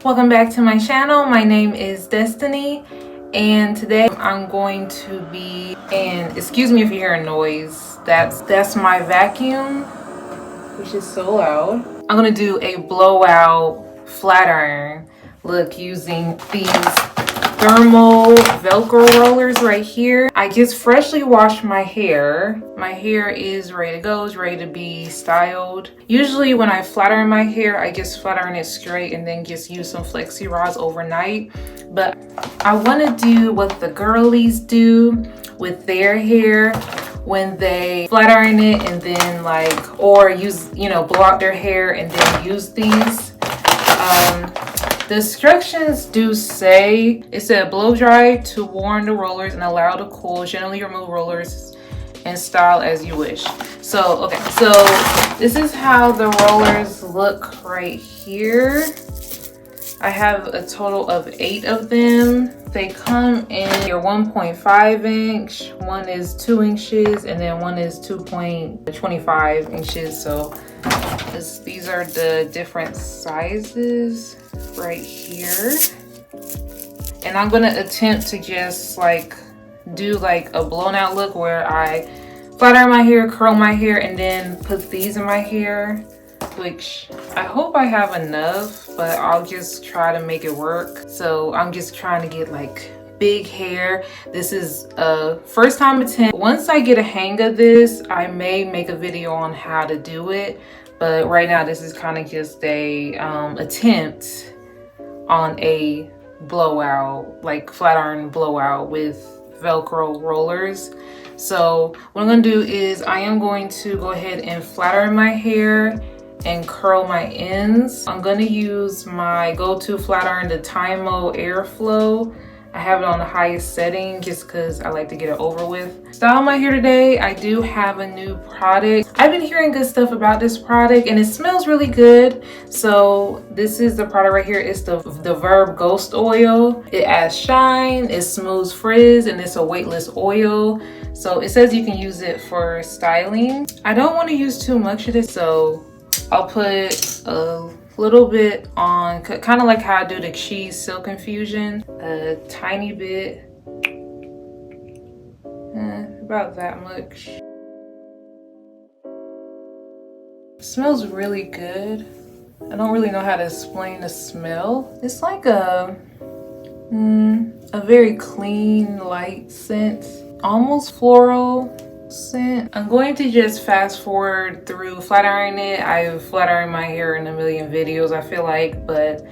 Welcome back to my channel. My name is Destiny, and today I'm going to be, and excuse me if you hear a noise, that's my vacuum, which is so loud. I'm gonna do a blowout flat iron look using these thermal Velcro rollers right here. I just freshly washed my hair. My hair is ready to go, it's ready to be styled. Usually when I flat iron my hair, I just flat iron it straight and then just use some flexi rods overnight. But I want to do what the girlies do with their hair when they flat iron it and then or use, blow out their hair and then use these. The instructions do say, it said blow dry to warm the rollers and allow to cool. Generally remove rollers and style as you wish. So, okay, so this is how the rollers look right here. I have a total of 8 of them. They come in your 1.5 inch, one is 2 inches, and then one is 2.25 inches. So these are the different sizes right here. And I'm gonna attempt to just do a blown out look where I flat iron my hair, curl my hair, and then put these in my hair, which I hope I have enough, but I'll just try to make it work. So I'm just trying to get big hair. This is a first time attempt. Once I get a hang of this, I may make a video on how to do it, but right now this is kind of just a attempt on a blowout, flat iron blowout with Velcro rollers. So what I'm gonna do is I am going to go ahead and flat iron my hair and curl my ends. I'm gonna use my go-to flat iron, the Tymo Airflow. I have it on the highest setting just because I like to get it over with. Style my hair today, I do have a new product. I've been hearing good stuff about this product and it smells really good. So this is the product right here. It's the Verb Ghost oil. It adds shine, it smooths frizz, and it's a weightless oil. So it says you can use it for styling. I don't want to use too much of this, so I'll put a little bit on, kind of like how I do the cheese silk infusion, a tiny bit, about that much. It smells really good. I don't really know how to explain the smell. It's like a very clean, light scent, almost floral scent. I'm going to just fast forward through flat ironing it. I've flat ironed my hair in a million videos, I feel like, but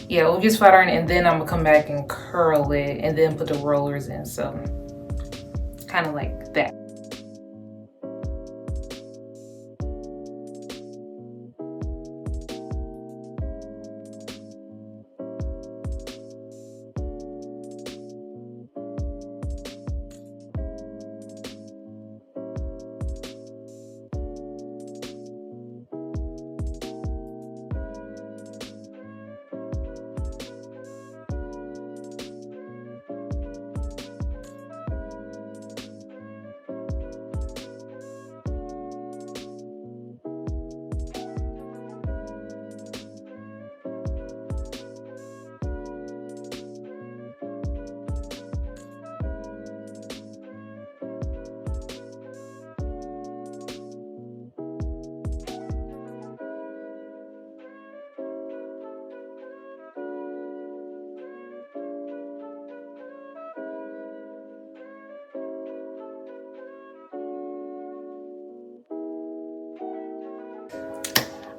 yeah, we'll just flat iron it and then I'm gonna come back and curl it and then put the rollers in. So kind of like that.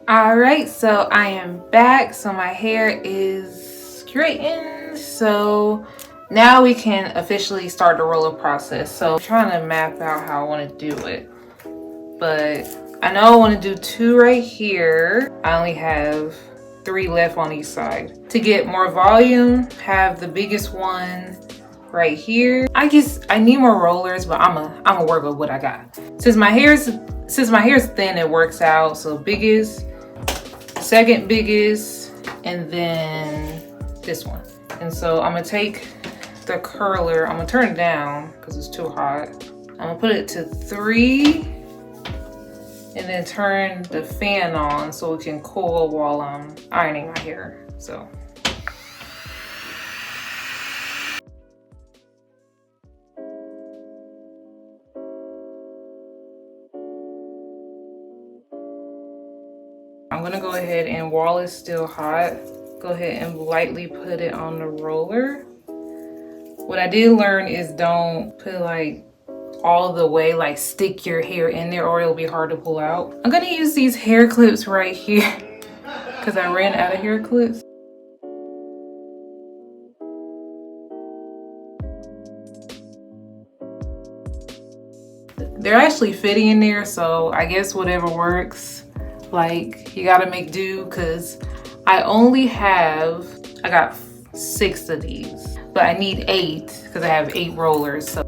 All right, so I am back. So my hair is straightened. So now we can officially start the roller process. So I'm trying to map out how I want to do it. But I know I want to do 2 right here. I only have 3 left on each side. To get more volume, have the biggest one right here. I need more rollers, but I'm a work with what I got. Since my hair's thin, it works out. So biggest, second biggest, and then this one. And so I'm gonna take the curler, I'm gonna turn it down because it's too hot. I'm gonna put it to 3 and then turn the fan on so it can cool while I'm ironing my hair. So I'm gonna go ahead, and while it's still hot, go ahead and lightly put it on the roller. What I did learn is don't put like all the way, like stick your hair in there or it'll be hard to pull out. I'm gonna use these hair clips right here because I ran out of hair clips. They're actually fitting in there, so I guess whatever works. Like, you gotta make do, because I got 6 of these, but I need 8 because I have 8 rollers. So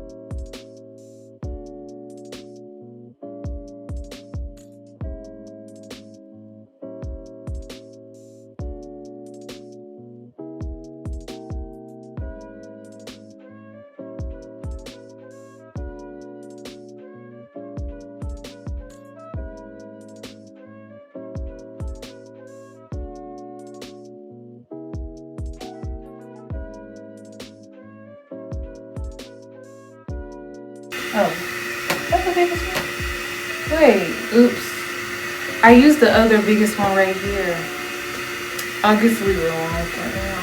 oh, that's the biggest one. Wait, oops. I used the other biggest one right here. I'll just leave it alone for now.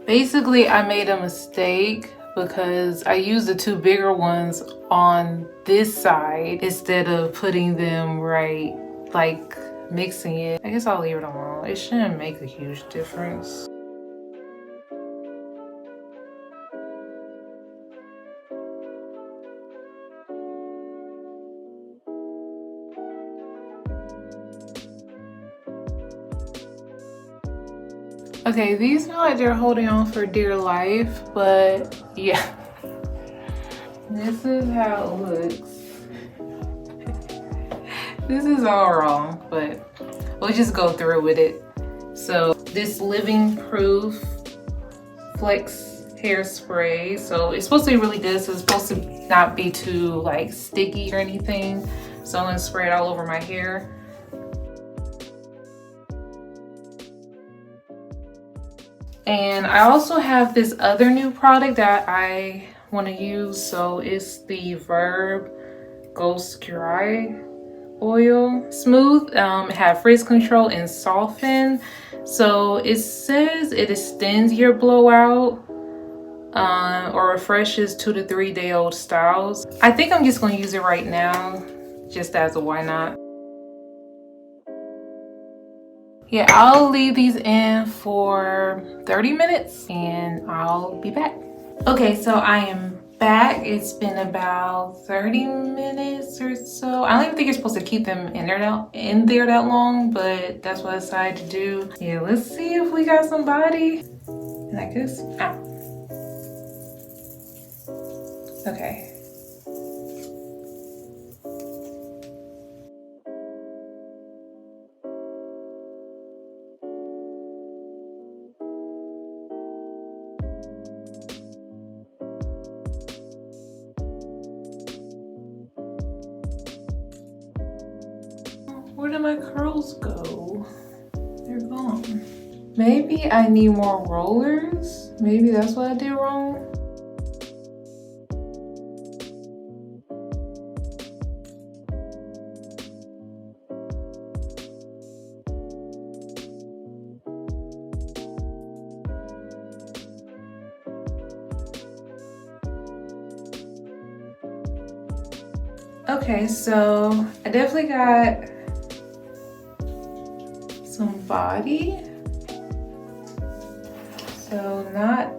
Basically, I made a mistake because I used the 2 bigger ones on this side instead of putting them right, like mixing it. I guess I'll leave it alone. It shouldn't make a huge difference. Okay, these feel like they're holding on for dear life, but yeah. This is how it looks. This is all wrong, but we'll just go through with it. So this living proof flex hairspray. So it's supposed to be really good. So it's supposed to not be too like sticky or anything. So I'm gonna spray it all over my hair. And I also have this other new product that I want to use. So it's the Verb Ghost Cure Oil. Smooth, it have frizz control and soften. So it says it extends your blowout or refreshes 2 to 3 day old styles. I think I'm just going to use it right now just as a why not. Yeah, I'll leave these in for 30 minutes and I'll be back. Okay, so I am back. It's been about 30 minutes or so. I don't even think you're supposed to keep them in there that long, but that's what I decided to do. Yeah, let's see if we got some body. Like this. Ah. Okay. Where did my curls go? They're gone. Maybe I need more rollers. Maybe that's what I did wrong. Okay, so I definitely got some body. So not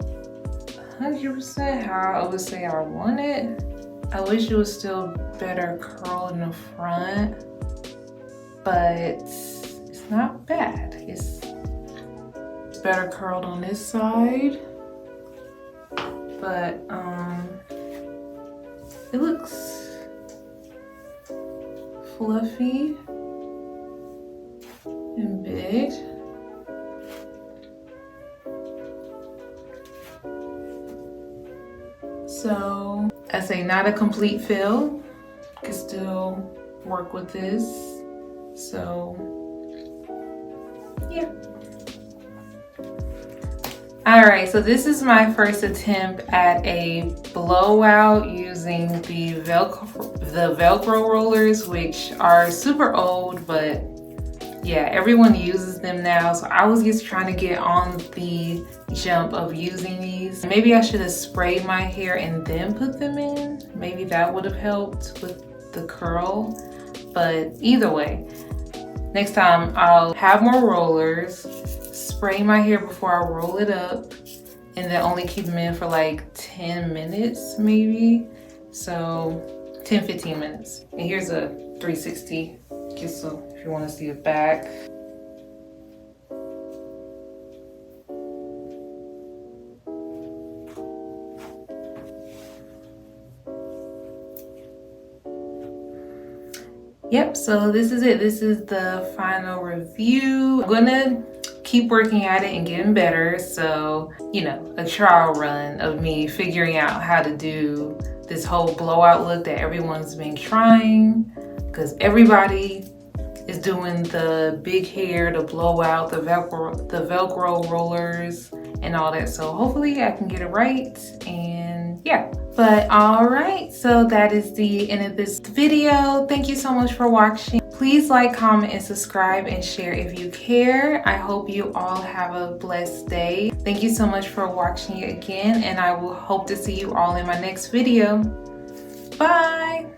100% how I would say I want it. I wish it was still better curl in the front, but it's not bad. It's better curled on this side, but it looks fluffy and big. So I say not a complete fill, can still work with this. So yeah. Alright, so this is my first attempt at a blowout using the Velcro rollers, which are super old, but yeah, everyone uses them now. So I was just trying to get on the jump of using these. Maybe I should have sprayed my hair and then put them in. Maybe that would have helped with the curl, but either way, next time I'll have more rollers, spray my hair before I roll it up, and then only keep them in for like 10 minutes maybe. So 10-15 minutes. And here's a 360, just so if you want to see the back. Yep, so this is it. This is the final review. I'm gonna keep working at it and getting better. So, you know, a trial run of me figuring out how to do this whole blowout look that everyone's been trying, because everybody is doing the big hair, the blowout, the Velcro rollers and all that. So hopefully I can get it right, and yeah. But all right, so that is the end of this video. Thank you so much for watching. Please like, comment, and subscribe and share if you care. I hope you all have a blessed day. Thank you so much for watching again, and I will hope to see you all in my next video. Bye.